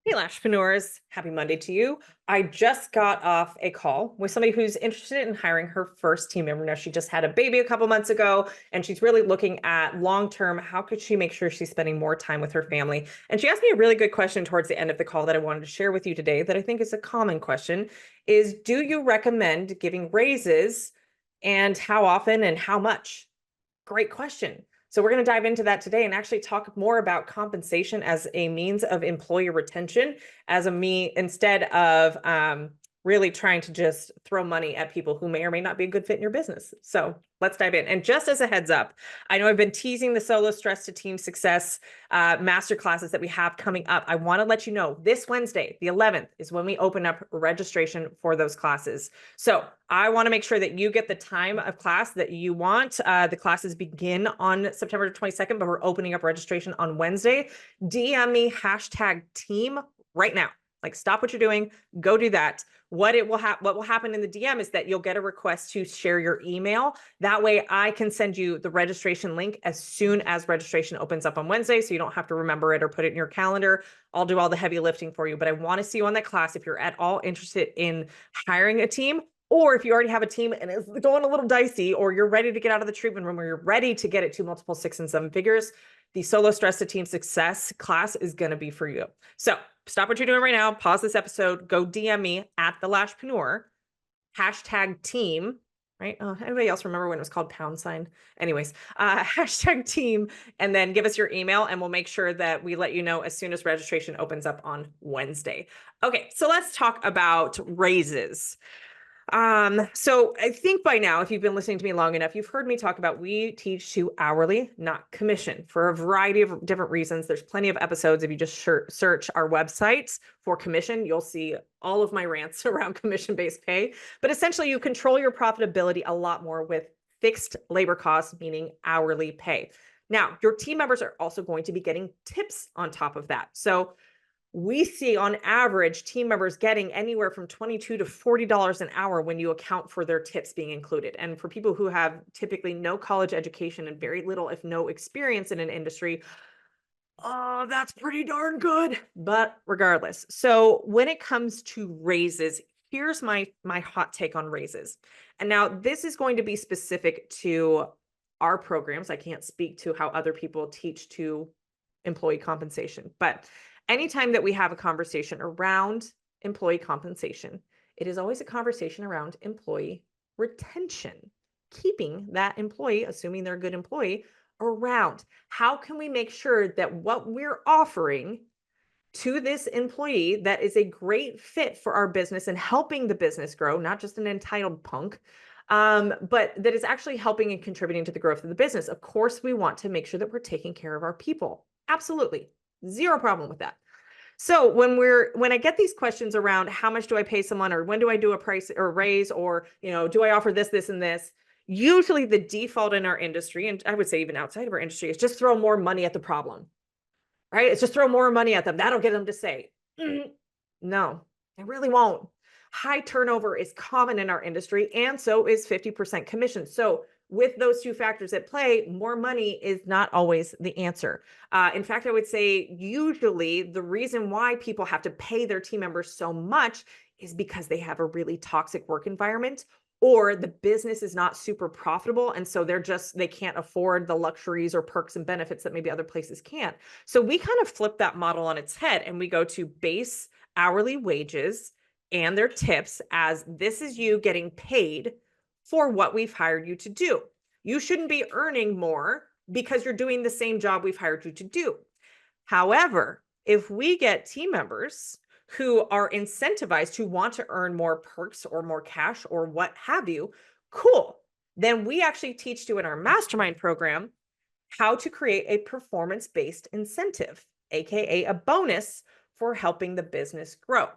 Hey, Lashpreneurs. Happy Monday to you. I just got off a call with somebody who's interested in hiring her first team member. Now, she just had a baby a couple months ago, and she's really looking at long-term, how could she make sure she's spending more time with her family? And she asked me a really good question towards the end of the call that I wanted to share with you today that I think is a common question is, do you recommend giving raises and how often and how much? Great question. So we're going to dive into that today and actually talk more about compensation as a means of employee retention, as instead of really trying to just throw money at people who may or may not be a good fit in your business. So let's dive in. And just as a heads up, I know I've been teasing the solo stress to team success master classes that we have coming up. I want to let you know this Wednesday, the 11th, is when we open up registration for those classes. So I want to make sure that you get the time of class that you want. The classes begin on September 22nd, but we're opening up registration on Wednesday. DM me #team right now. Like, stop what you're doing, go do that. What will happen in the DM is that you'll get a request to share your email. That way I can send you the registration link as soon as registration opens up on Wednesday, so you don't have to remember it or put it in your calendar. I'll do all the heavy lifting for you, but I want to see you on that class if you're at all interested in hiring a team, or if you already have a team and it's going a little dicey, or you're ready to get out of the treatment room, or you're ready to get it to multiple 6 and 7 figures. The Solo Stress to Team Success class is going to be for you. So stop what you're doing right now, pause this episode, go DM me at the Lashpreneur, #team, right? Oh, anybody else remember when it was called #? Anyways, #team, and then give us your email and we'll make sure that we let you know as soon as registration opens up on Wednesday. Okay, so let's talk about raises. So I think by now, if you've been listening to me long enough, you've heard me talk about we teach to hourly, not commission, for a variety of different reasons. There's plenty of episodes. If you just search our websites for commission, you'll see all of my rants around commission-based pay. But essentially, you control your profitability a lot more with fixed labor costs, meaning hourly pay. Now, your team members are also going to be getting tips on top of that. So we see on average team members getting anywhere from $22 to $40 an hour when you account for their tips being included. And for people who have typically no college education and very little, if no experience in an industry, oh, that's pretty darn good. But regardless, so when it comes to raises, here's my hot take on raises. And now this is going to be specific to our programs. I can't speak to how other people teach to employee compensation, but anytime that we have a conversation around employee compensation, it is always a conversation around employee retention, keeping that employee, assuming they're a good employee, around. How can we make sure that what we're offering to this employee that is a great fit for our business and helping the business grow, not just an entitled punk, but that is actually helping and contributing to the growth of the business? Of course, we want to make sure that we're taking care of our people. Absolutely. Zero problem with that. So when I get these questions around how much do I pay someone, or when do I do a price or raise, or, do I offer this, and this? Usually the default in our industry, and I would say even outside of our industry, is just throw more money at the problem, right? It's just throw more money at them. That'll get them to say, no, it really won't. High turnover is common in our industry, and so is 50% commission. So with those two factors at play, more money is not always the answer. In fact, I would say usually the reason why people have to pay their team members so much is because they have a really toxic work environment, or the business is not super profitable. And so they can't afford the luxuries or perks and benefits that maybe other places can't. So we kind of flip that model on its head and we go to base hourly wages and their tips as this is you getting paid for what we've hired you to do. You shouldn't be earning more because you're doing the same job we've hired you to do. However, if we get team members who are incentivized to want to earn more perks or more cash or what have you, cool. Then we actually teach you in our mastermind program how to create a performance-based incentive, AKA a bonus for helping the business grow.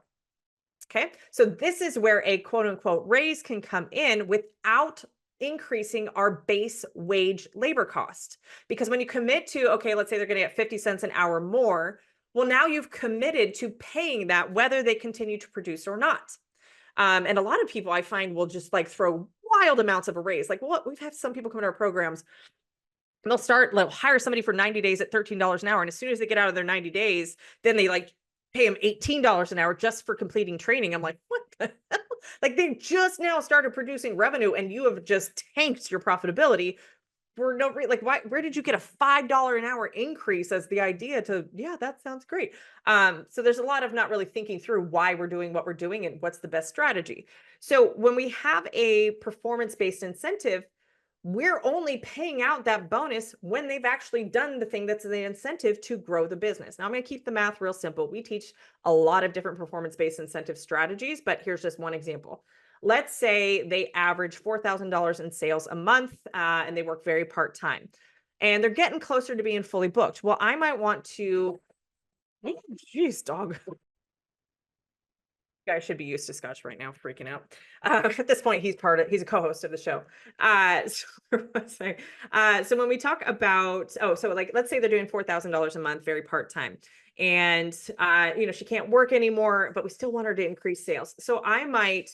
Okay, so this is where a quote unquote raise can come in without increasing our base wage labor cost. Because when you commit to, okay, let's say they're going to get 50 cents an hour more, well, now you've committed to paying that whether they continue to produce or not. And a lot of people I find will just like throw wild amounts of a raise. Like, well, we've had some people come into our programs and they'll hire somebody for 90 days at $13 an hour. And as soon as they get out of their 90 days, then they like pay them $18 an hour just for completing training. I'm like, what the hell? Like they just now started producing revenue and you have just tanked your profitability for no reason. Like, why, where did you get a $5 an hour increase as the idea to, yeah, that sounds great. So there's a lot of not really thinking through why we're doing what we're doing and what's the best strategy. So when we have a performance-based incentive, we're only paying out that bonus when they've actually done the thing that's the incentive to grow the business. Now I'm going to keep the math real simple. We teach a lot of different performance-based incentive strategies, but here's just one example. Let's say they average $4,000 in sales a month and they work very part-time and they're getting closer to being fully booked. Well, I might want to, oh, geez, dog. Guy should be used to Scotch right now, freaking out. At this point, he's a co-host of the show. So when we talk about, so like, let's say they're doing $4,000 a month, very part-time. And, she can't work anymore, but we still want her to increase sales. So I might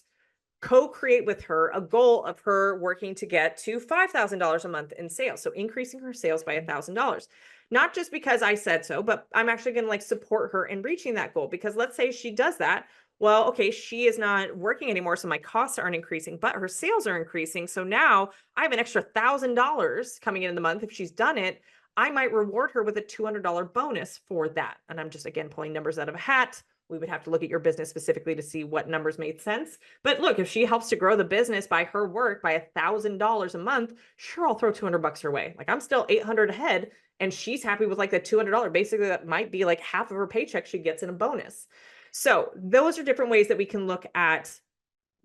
co-create with her a goal of her working to get to $5,000 a month in sales. So increasing her sales by $1,000, not just because I said so, but I'm actually going to like support her in reaching that goal. Because let's say she does that. Well, okay, she is not working anymore. So my costs aren't increasing, but her sales are increasing. So now I have an extra $1,000 coming in the month. If she's done it, I might reward her with a $200 bonus for that. And I'm just, again, pulling numbers out of a hat. We would have to look at your business specifically to see what numbers made sense. But look, if she helps to grow the business by her work by $1,000 a month, sure, I'll throw $200 her way. Like I'm still 800 ahead and she's happy with like the $200. Basically, that might be like half of her paycheck she gets in a bonus. So those are different ways that we can look at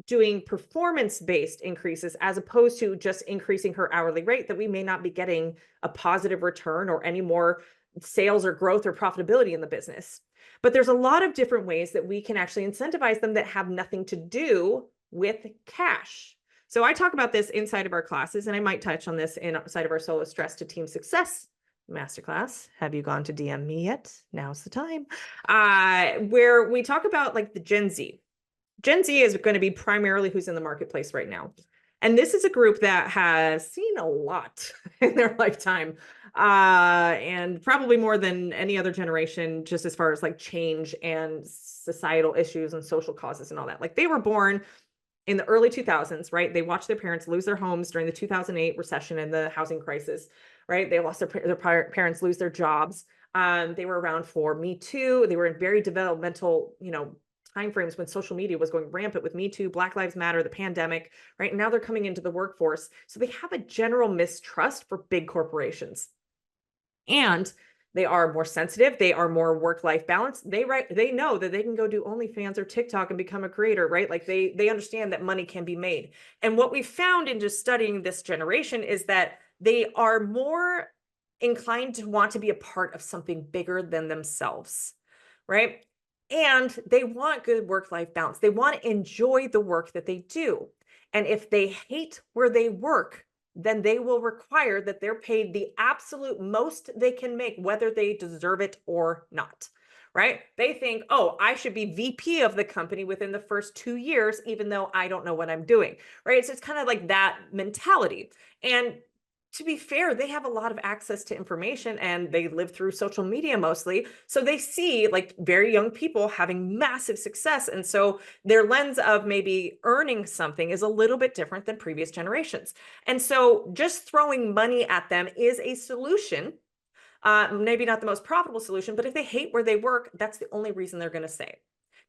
doing performance-based increases as opposed to just increasing her hourly rate that we may not be getting a positive return or any more sales or growth or profitability in the business. But there's a lot of different ways that we can actually incentivize them that have nothing to do with cash. So I talk about this inside of our classes, and I might touch on this inside of our Solo Stress to Team Success masterclass. Have you gone to DM me yet? Now's the time. Where we talk about like the Gen Z. Gen Z is going to be primarily who's in the marketplace right now. And this is a group that has seen a lot in their lifetime, and probably more than any other generation, just as far as like change and societal issues and social causes and all that. Like they were born in the early 2000s, right? They watched their parents lose their homes during the 2008 recession and the housing crisis, right? They lost their parents lose their jobs. They were around for Me Too. They were in very developmental, timeframes when social media was going rampant with Me Too, Black Lives Matter, the pandemic, right? And now they're coming into the workforce. So they have a general mistrust for big corporations. And they are more sensitive. They are more work-life balance. They know that they can go do OnlyFans or TikTok and become a creator, right? Like they understand that money can be made. And what we found in just studying this generation is that they are more inclined to want to be a part of something bigger than themselves, right? And they want good work-life balance. They want to enjoy the work that they do. And if they hate where they work, then they will require that they're paid the absolute most they can make, whether they deserve it or not, right? They think, oh, I should be VP of the company within the first 2 years, even though I don't know what I'm doing, right? So it's kind of like that mentality. And to be fair, they have a lot of access to information and they live through social media mostly. So they see like very young people having massive success. And so their lens of maybe earning something is a little bit different than previous generations. And so just throwing money at them is a solution. Maybe not the most profitable solution, but if they hate where they work, that's the only reason they're going to stay.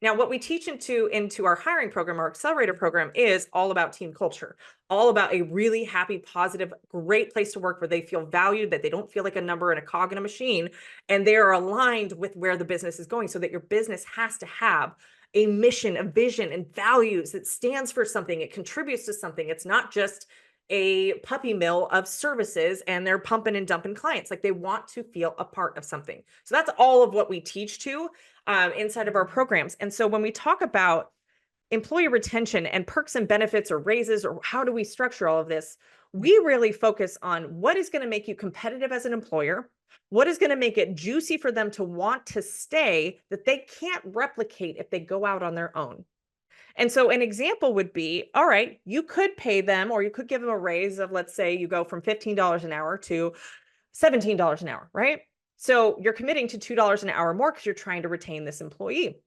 Now, what we teach into our hiring program, our accelerator program, is all about team culture, all about a really happy, positive, great place to work where they feel valued, that they don't feel like a number and a cog in a machine, and they are aligned with where the business is going, so that your business has to have a mission, a vision, and values. It stands for something. It contributes to something. It's not just a puppy mill of services and they're pumping and dumping clients. Like they want to feel a part of something. So that's all of what we teach to inside of our programs. And so when we talk about employee retention and perks and benefits or raises, or how do we structure all of this, we really focus on what is going to make you competitive as an employer, what is going to make it juicy for them to want to stay that they can't replicate if they go out on their own. And so an example would be, all right, you could pay them, or you could give them a raise of, let's say you go from $15 an hour to $17 an hour, right? So you're committing to $2 an hour more because you're trying to retain this employee.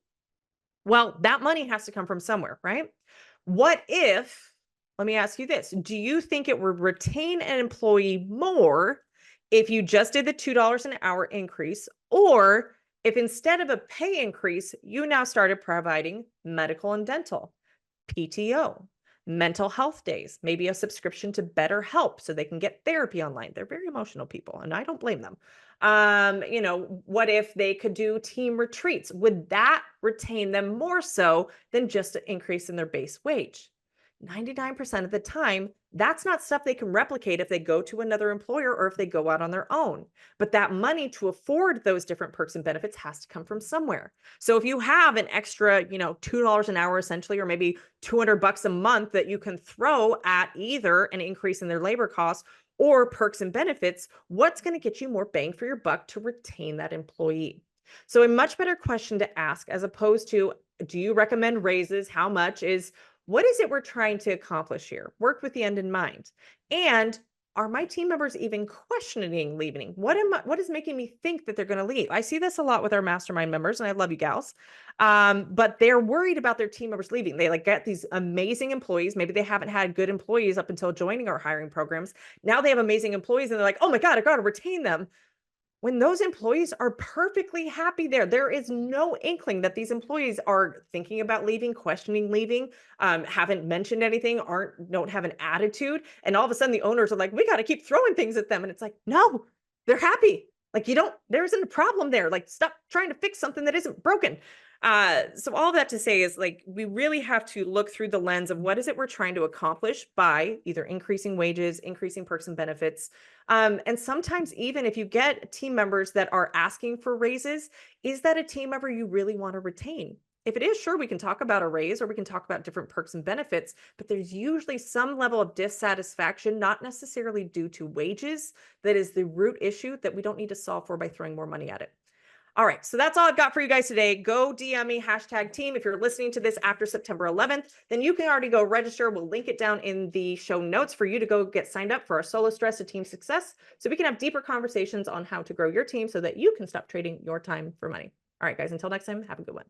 Well, that money has to come from somewhere, right? What if, let me ask you this, do you think it would retain an employee more if you just did the $2 an hour increase, or if instead of a pay increase, you now started providing medical and dental, PTO, mental health days, maybe a subscription to BetterHelp so they can get therapy online? They're very emotional people, and I don't blame them. What if they could do team retreats? Would that retain them more so than just an increase in their base wage? 99% of the time, that's not stuff they can replicate if they go to another employer or if they go out on their own. But that money to afford those different perks and benefits has to come from somewhere. So if you have an extra, $2 an hour essentially, or maybe $200 a month that you can throw at either an increase in their labor costs or perks and benefits, what's going to get you more bang for your buck to retain that employee? So a much better question to ask, as opposed to, do you recommend raises? How much? Is, what is it we're trying to accomplish here? Work with the end in mind. And are my team members even questioning leaving? What is making me think that they're going to leave? I see this a lot with our mastermind members, and I love you gals. But they're worried about their team members leaving. They get these amazing employees. Maybe they haven't had good employees up until joining our hiring programs. Now they have amazing employees and they're like, oh my God, I got to retain them. When those employees are perfectly happy there is no inkling that these employees are thinking about leaving, questioning leaving, haven't mentioned anything, don't have an attitude. And all of a sudden the owners are like, we got to keep throwing things at them. And it's like, no, they're happy. There isn't a problem there. Stop trying to fix something that isn't broken. So all that to say is we really have to look through the lens of what is it we're trying to accomplish by either increasing wages, increasing perks and benefits. And sometimes even if you get team members that are asking for raises, is that a team member you really want to retain? If it is, sure, we can talk about a raise or we can talk about different perks and benefits, but there's usually some level of dissatisfaction, not necessarily due to wages, that is the root issue that we don't need to solve for by throwing more money at it. All right, so that's all I've got for you guys today. Go DM me, #team. If you're listening to this after September 11th, then you can already go register. We'll link it down in the show notes for you to go get signed up for our Solo Stress to Team Success, so we can have deeper conversations on how to grow your team so that you can stop trading your time for money. All right, guys, until next time, have a good one.